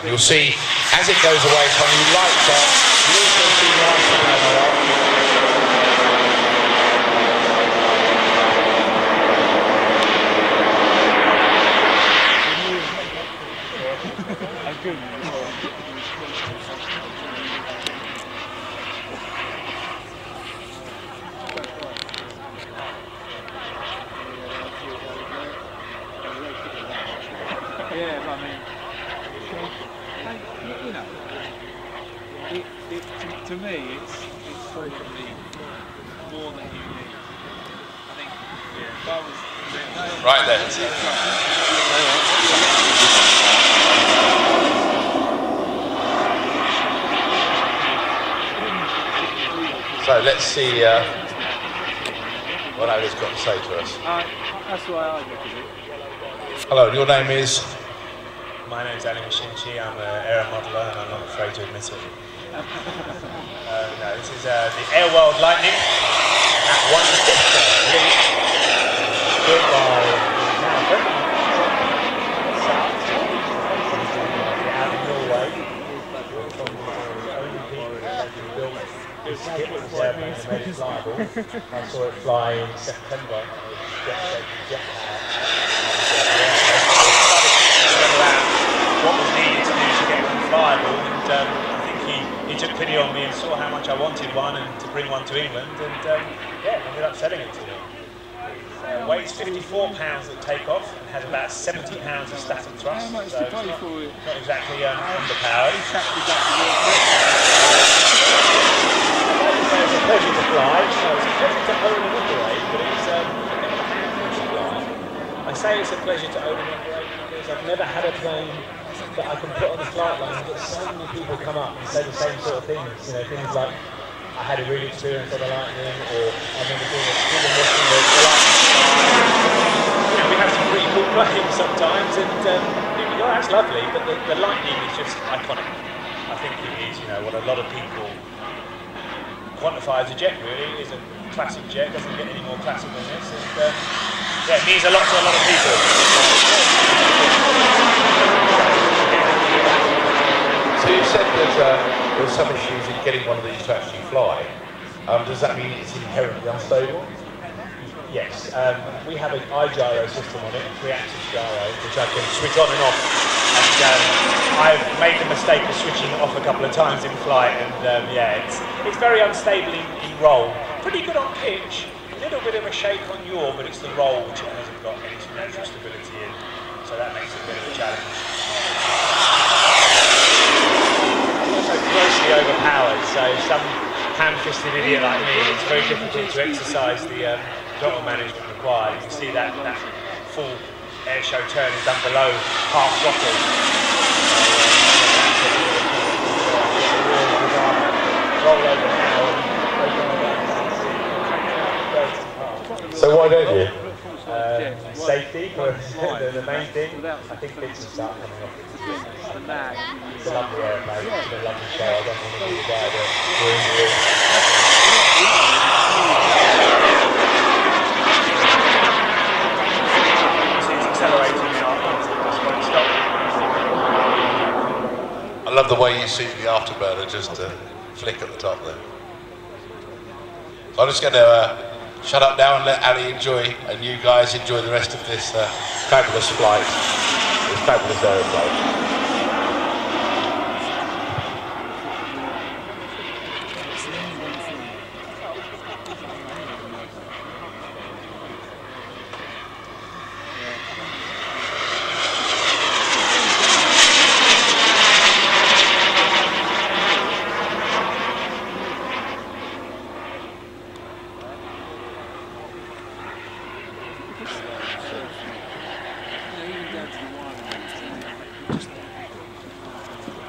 You'll see as it goes away from you lights up, you also see lights on the right. Yeah, but I mean, you know, to me, it's probably more than you need. I think, yeah, if I was right there. So let's see what Ali's got to say to us. That's why I look at it. Hello, your name is? My name's Machinchy. I'm an air modeler and I'm not afraid to admit it. No, this is the Air World Lightning at 150. Built by out of Norway. This kit was made it flyable. I saw it fly in September. What was needed to do to get one flyable, and I think he took pity on me and saw how much I wanted one and to bring one to England, and yeah, ended up selling it to me. Weighs 54 pounds at takeoff and has about 70 pounds of static thrust, so it's not exactly underpowered. It's a pleasure to fly, so it's a pleasure to own and operate, but it's never had to fly. I say it's a pleasure to own and operate because I've never had a plane that I can put on the flight line and get so many people come up and say the same sort of things. You know, things like, I had a really experience on the Lightning, or I remember doing a school and watching the Lightning. You know, we have some pretty cool planes sometimes, and that's lovely, but the Lightning is just iconic. I think it is, you know, what a lot of people quantify as a jet, really. It is a classic jet, doesn't get any more classic than this, and yeah, it means a lot to a lot of people. So you said that there were some issues in getting one of these to actually fly. Does that mean it's inherently unstable? Yes, we have an iGyro system on it, a 3-axis gyro, which I can switch on and off. And I've made the mistake of switching it off a couple of times in flight, and yeah, it's very unstable in roll. Pretty good on pitch, a little bit of a shake on yaw, but it's the roll which it hasn't got any natural stability in, so that makes it a bit of a challenge. Also grossly overpowered, so some ham-fisted idiot like me, it's very difficult to exercise the throttle management required. You can see that full air show turn is done below half throttle. Roll over now and So why don't you? safety for the main thing. I think bits will start coming off. It's a lovely airplane, it's a lovely show. I don't want to be the guy that ruins it. It's accelerating now. I love the way you see the afterburner just flick at the top there. So I'm just going to shut up now and let Ali enjoy, and you guys enjoy the rest of this fabulous flight, this fabulous aeroplane.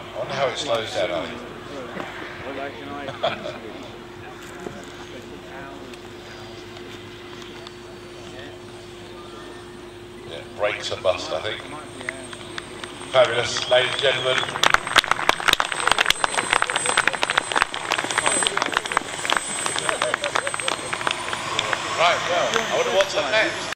I wonder how it slows down, Ali. Yeah, brakes are bust, I think. Fabulous, ladies and gentlemen. Right, well, I wonder what's up next.